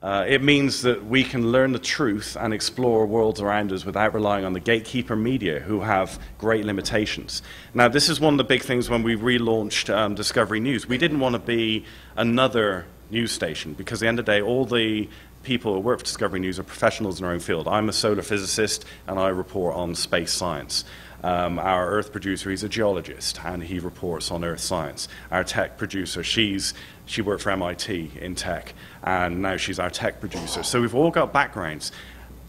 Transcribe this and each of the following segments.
It means that we can learn the truth and explore worlds around us without relying on the gatekeeper media, who have great limitations. Now, this is one of the big things when we relaunched Discovery News. We didn't want to be another news station, because at the end of the day, all the people who work for Discovery News are professionals in their own field. I'm a solar physicist, and I report on space science. Our Earth producer, he's a geologist, and he reports on Earth science. Our tech producer, she worked for MIT in tech, and now she's our tech producer. So we've all got backgrounds.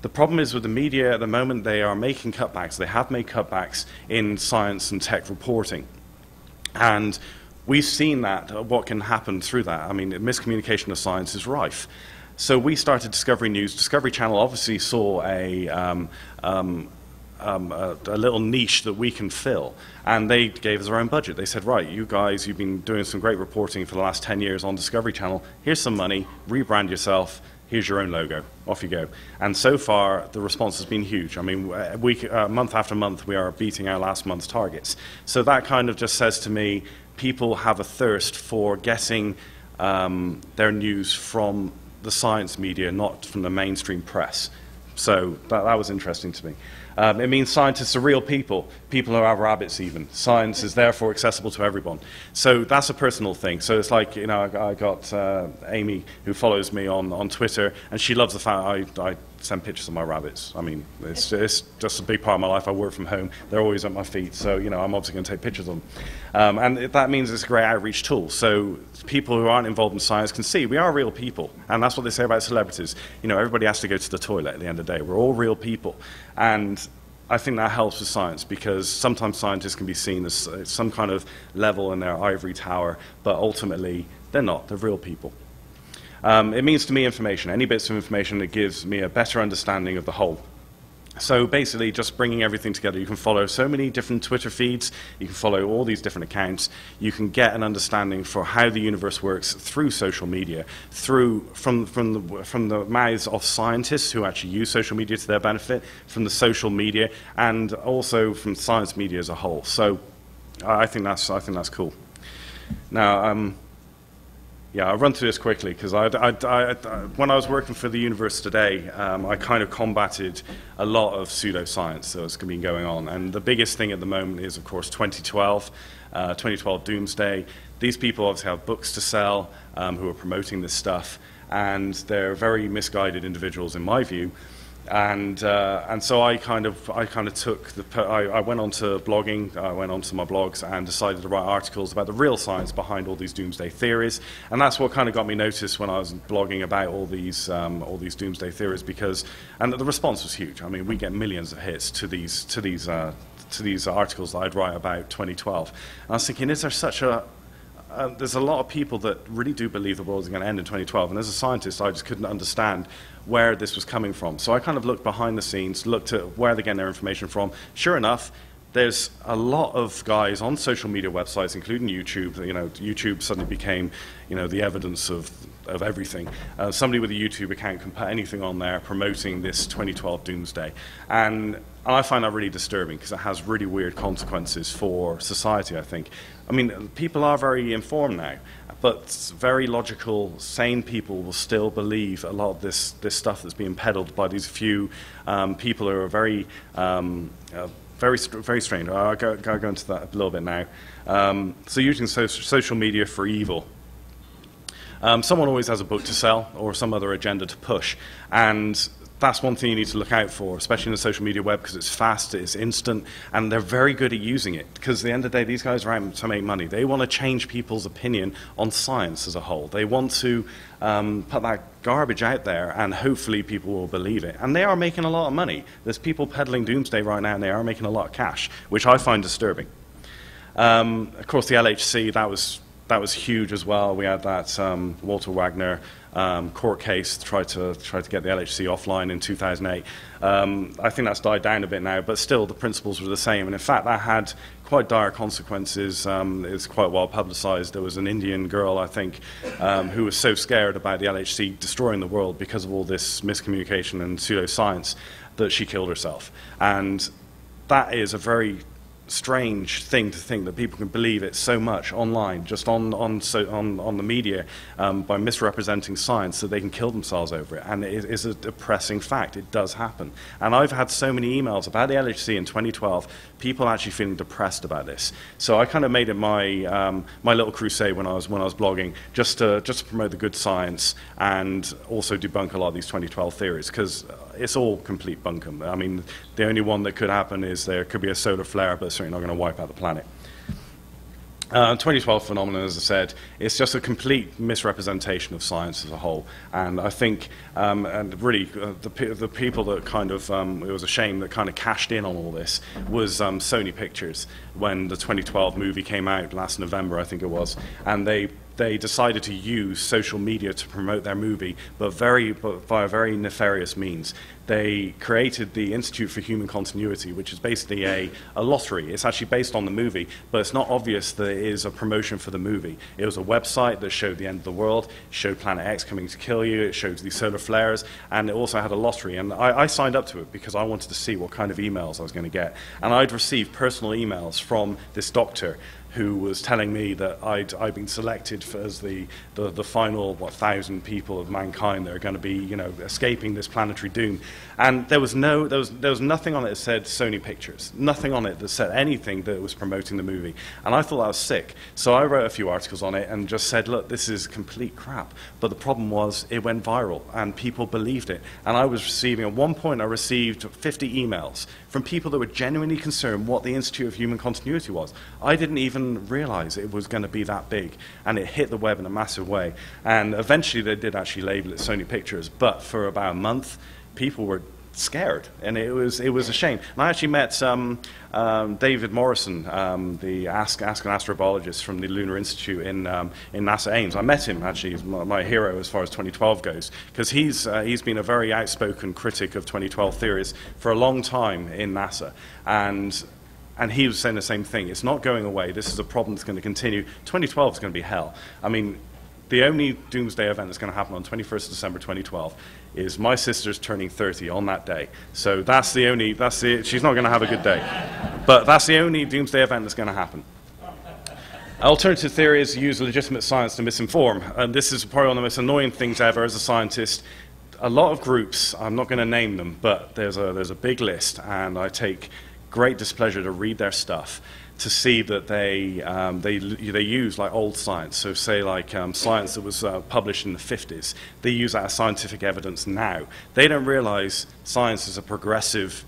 The problem is with the media at the moment, they are making cutbacks. They have made cutbacks in science and tech reporting. And we've seen that, what can happen through that. I mean, miscommunication of science is rife. So we started Discovery News. Discovery Channel obviously saw a little niche that we can fill, and they gave us our own budget. They said, right, you guys, you've been doing some great reporting for the last 10 years on Discovery Channel. Here's some money, rebrand yourself, here's your own logo, off you go. And so far, the response has been huge. I mean, month after month, we are beating our last month's targets. So that kind of just says to me, people have a thirst for getting their news from the science media, not from the mainstream press. So that was interesting to me. It means scientists are real people, people who have rabbits even. Science is therefore accessible to everyone. So that's a personal thing. So it's like, you know, I got Amy, who follows me on Twitter, and she loves the fact I send pictures of my rabbits. I mean, it's just a big part of my life. I work from home. They're always at my feet, so, you know, I'm obviously going to take pictures of them. And that means it's a great outreach tool. So people who aren't involved in science can see we are real people. And that's what they say about celebrities. You know, everybody has to go to the toilet at the end of the day. We're all real people. And I think that helps with science, because sometimes scientists can be seen as some kind of level in their ivory tower, but ultimately they're not. They're real people. It means to me information, any bits of information that gives me a better understanding of the whole. So basically just bringing everything together. You can follow so many different Twitter feeds, you can follow all these different accounts, you can get an understanding for how the universe works through social media, from the mouths of scientists who actually use social media to their benefit, from the social media, and also from science media as a whole. So I think that's cool. Now, yeah, I'll run through this quickly, because when I was working for the Universe Today, I kind of combated a lot of pseudoscience that's been going on. And the biggest thing at the moment is, of course, 2012 Doomsday. These people obviously have books to sell, who are promoting this stuff, and they're very misguided individuals in my view. And so I kind of took I went on to blogging, I went onto my blogs and decided to write articles about the real science behind all these doomsday theories, and that's what kind of got me noticed when I was blogging about all these doomsday theories, and the response was huge. I mean, we get millions of hits to these articles that I'd write about 2012. And I was thinking, is there such a there's a lot of people that really do believe the world is going to end in 2012, and as a scientist, I just couldn't understand where this was coming from. So I kind of looked behind the scenes, looked at where they're getting their information from. Sure enough, there's a lot of guys on social media websites, including YouTube. You know, YouTube suddenly became, you know, the evidence of everything. Somebody with a YouTube account can put anything on there promoting this 2012 doomsday. And I find that really disturbing, because it has really weird consequences for society, I think. I mean, people are very informed now, but very logical, sane people will still believe a lot of this stuff that's being peddled by these few people who are very strange. I'll go into that a little bit now. So using social media for evil. Someone always has a book to sell or some other agenda to push, and that's one thing you need to look out for, especially in the social media web, because it's fast, it's instant, and they're very good at using it. Because at the end of the day, these guys are out to make money. They want to change people's opinion on science as a whole. They want to put that garbage out there, and hopefully people will believe it. And they are making a lot of money. There's people peddling doomsday right now, and they are making a lot of cash, which I find disturbing. Of course, the LHC, that was huge as well. We had that Walter Wagner court case to try to get the LHC offline in 2008. I think that's died down a bit now, but still the principles were the same. And in fact, that had quite dire consequences. It's quite well publicized. There was an Indian girl, I think, who was so scared about the LHC destroying the world because of all this miscommunication and pseudoscience that she killed herself. And that is a very strange thing to think that people can believe it so much online, just on the media, by misrepresenting science, that they can kill themselves over it. And it is a depressing fact. It does happen. And I've had so many emails about the LHC in 2012, people actually feeling depressed about this. So I kind of made it my my little crusade when I was blogging, just to promote the good science and also debunk a lot of these 2012 theories, because it's all complete bunkum. I mean, the only one that could happen is there could be a solar flare, but it's certainly not going to wipe out the planet. 2012 phenomenon, as I said, it's just a complete misrepresentation of science as a whole. And I think, and really, the people that kind of, it was a shame that kind of cashed in on all this was Sony Pictures, when the 2012 movie came out last November, I think it was, and they decided to use social media to promote their movie, but via very nefarious means. They created the Institute for Human Continuity, which is basically a lottery. It's actually based on the movie, but it's not obvious that it is a promotion for the movie. It was a website that showed the end of the world, showed Planet X coming to kill you, it showed these solar flares, and it also had a lottery. And I signed up to it because I wanted to see what kind of emails I was going to get. And I'd received personal emails from this doctor who was telling me that I'd been selected as the final 1,000 people of mankind that are going to be, escaping this planetary doom. And there was nothing on it that said Sony Pictures, nothing on it that said anything that was promoting the movie. And I thought that was sick. So I wrote a few articles on it and just said, look, this is complete crap. But the problem was it went viral and people believed it. And I was receiving, at one point I received 50 emails from people that were genuinely concerned what the Institute of Human Continuity was. I didn't even realize it was going to be that big, and it hit the web in a massive way. And eventually they did actually label it Sony Pictures, but for about a month people were scared, and it was a shame. And I actually met David Morrison, the Ask an Astrobiologist from the Lunar Institute in NASA Ames. I met him, actually. He's my hero as far as 2012 goes, because he's been a very outspoken critic of 2012 theories for a long time in NASA, and he was saying the same thing. It's not going away. This is a problem that's going to continue. 2012 is going to be hell. I mean, the only doomsday event that's going to happen on 21st of December 2012 is my sister's turning 30 on that day. So she's not going to have a good day. But that's the only doomsday event that's going to happen. Alternative theories use legitimate science to misinform. And this is probably one of the most annoying things ever as a scientist. A lot of groups, I'm not going to name them, but there's a big list, and I take great displeasure to read their stuff, to see that they use like old science. So say like science that was published in the 50s, they use that as scientific evidence now. They don't realize science is a progressive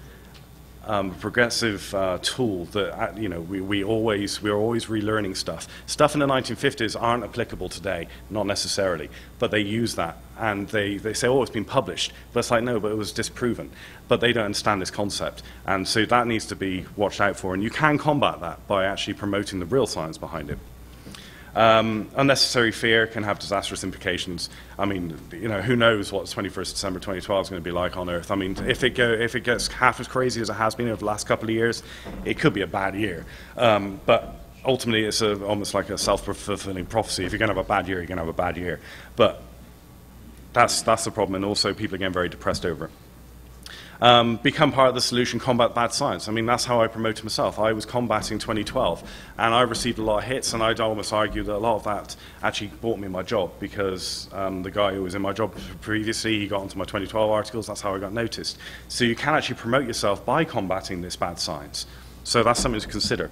tool that we're always relearning stuff. Stuff in the 1950s aren't applicable today, not necessarily, but they use that, and they say, oh, it's been published, but it's like, no, but it was disproven. But they don't understand this concept, and so that needs to be watched out for, and you can combat that by actually promoting the real science behind it. Unnecessary fear can have disastrous implications. I mean, who knows what 21st December 2012 is going to be like on Earth. I mean, if it gets half as crazy as it has been over the last couple of years, it could be a bad year. But ultimately, it's almost like a self-fulfilling prophecy. If you're going to have a bad year, you're going to have a bad year. But that's the problem, and also people are getting very depressed over it. Become part of the solution, combat bad science. I mean, that's how I promoted myself. I was combating 2012, and I received a lot of hits, and I'd almost argue that a lot of that actually bought me my job, because the guy who was in my job previously, he got onto my 2012 articles. That's how I got noticed. So you can actually promote yourself by combating this bad science. So that's something to consider.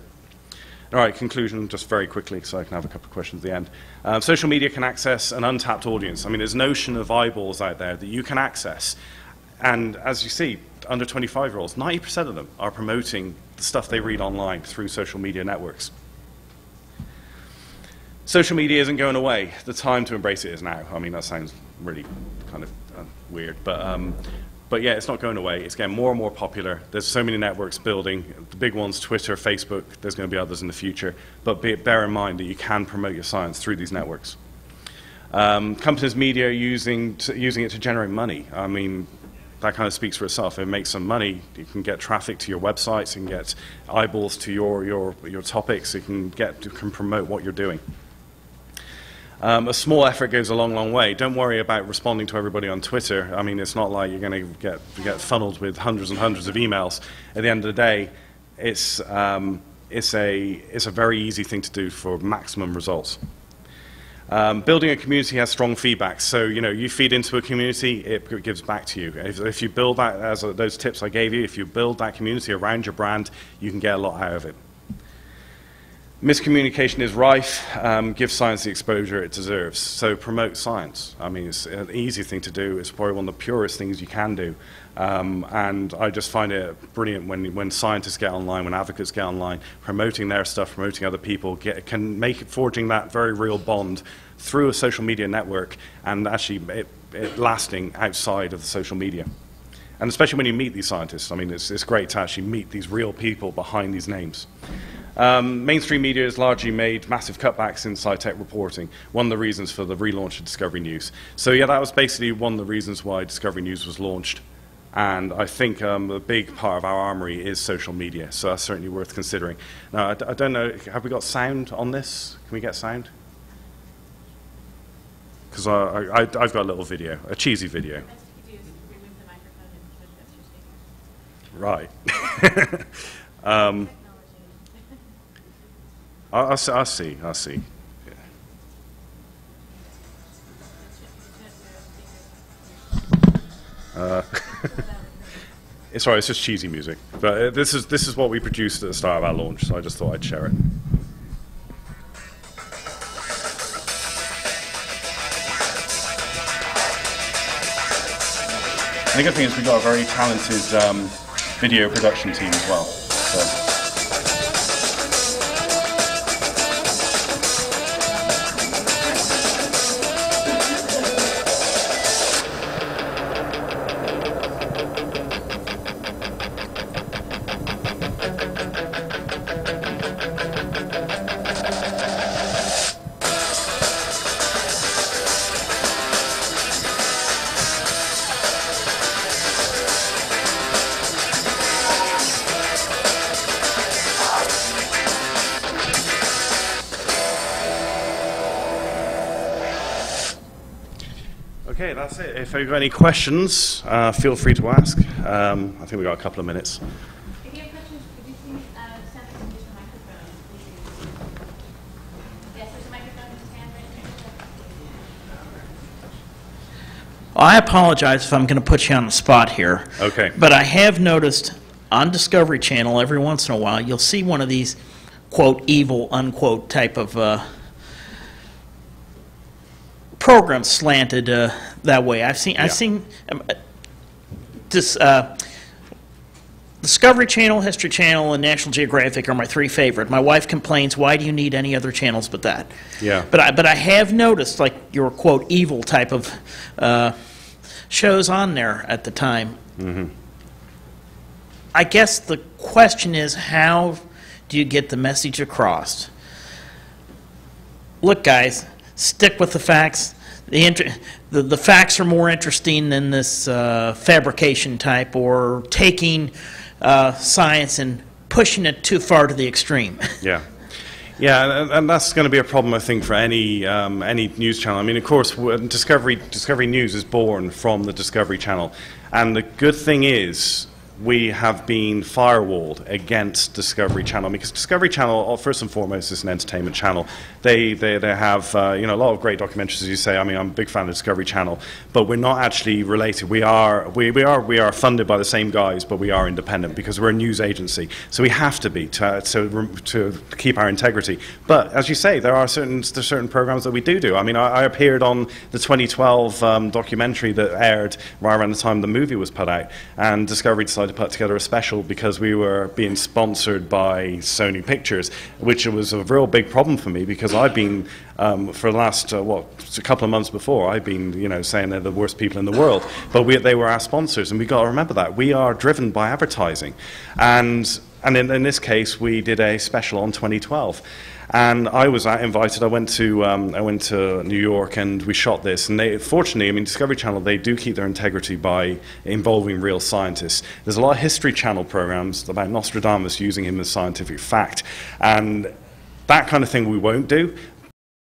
All right, conclusion, just very quickly, so I can have a couple of questions at the end. Social media can access an untapped audience. I mean, there's an ocean of eyeballs out there that you can access. And as you see, under 25-year-olds, 90% of them are promoting the stuff they read online through social media networks. Social media isn't going away. The time to embrace it is now. I mean, that sounds really kind of weird, but yeah, it's not going away. It's getting more and more popular. There's so many networks building. The big ones, Twitter, Facebook. There's going to be others in the future. But bear in mind that you can promote your science through these networks. Companies, media are using it to generate money. I mean, that kind of speaks for itself. It makes some money. You can get traffic to your websites, you can get eyeballs to your topics, you can promote what you're doing. A small effort goes a long, long way. Don't worry about responding to everybody on Twitter. I mean, it's not like you're going to get funneled with hundreds and hundreds of emails. At the end of the day, it's it's a very easy thing to do for maximum results. Building a community has strong feedback. So, you feed into a community, it gives back to you. If you build that, as those tips I gave you, if you build that community around your brand, you can get a lot out of it. Miscommunication is rife. Give science the exposure it deserves. So promote science. I mean, it's an easy thing to do. It's probably one of the purest things you can do. And I just find it brilliant when scientists get online, when advocates get online, promoting their stuff, promoting other people, can make it, forging that very real bond through a social media network, and actually it lasting outside of the social media. And especially when you meet these scientists, I mean, it's great to actually meet these real people behind these names. Mainstream media has largely made massive cutbacks in sci-tech reporting, one of the reasons for the relaunch of Discovery News. So yeah, that was basically one of the reasons why Discovery News was launched. And I think a big part of our armory is social media, so that's certainly worth considering. Now, I don't know, have we got sound on this? Can we get sound? Because I've got a little video, a cheesy video. Right. I see. It's alright, it's just cheesy music. But this is what we produced at the start of our launch, so I just thought I'd share it. And the good thing is we've got a very talented video production team as well. So. Okay, that's it. If you've got any questions, feel free to ask. I think we've got a couple of minutes. If you have questions, could you please stand up and use the microphone? Yes, there's a microphone in his hand right there. I apologize if I'm going to put you on the spot here. Okay. But I have noticed on Discovery Channel every once in a while you'll see one of these, quote, evil, unquote, type of programs slanted that way. I've seen this Discovery Channel, History Channel, and National Geographic are my three favorite. My wife complains, why do you need any other channels but that? Yeah. But I have noticed, like, your, quote, evil type of shows on there at the time. Mm-hmm. I guess the question is, how do you get the message across? Look, guys, stick with the facts. The facts are more interesting than this fabrication type or taking science and pushing it too far to the extreme. Yeah. Yeah, and that's going to be a problem, I think, for any news channel. I mean, of course, Discovery News is born from the Discovery Channel, and the good thing is we have been firewalled against Discovery Channel, because Discovery Channel, first and foremost, is an entertainment channel. They have a lot of great documentaries, as you say. I mean, I'm a big fan of Discovery Channel, but we're not actually related. We are funded by the same guys, but we are independent because we're a news agency. So we have to be to keep our integrity. But as you say, there are certain programs that we do. I mean, I appeared on the 2012 documentary that aired right around the time the movie was put out, and Discovery decided to put together a special because we were being sponsored by Sony Pictures, which was a real big problem for me, because I've been for the last a couple of months before, I've been saying they're the worst people in the world, but they were our sponsors, and we got to remember that we are driven by advertising, and in this case we did a special on 2012. And I was invited. I went to New York, and we shot this. And fortunately, I mean, Discovery Channel, they do keep their integrity by involving real scientists. There's a lot of History Channel programs about Nostradamus using him as scientific fact, and that kind of thing we won't do.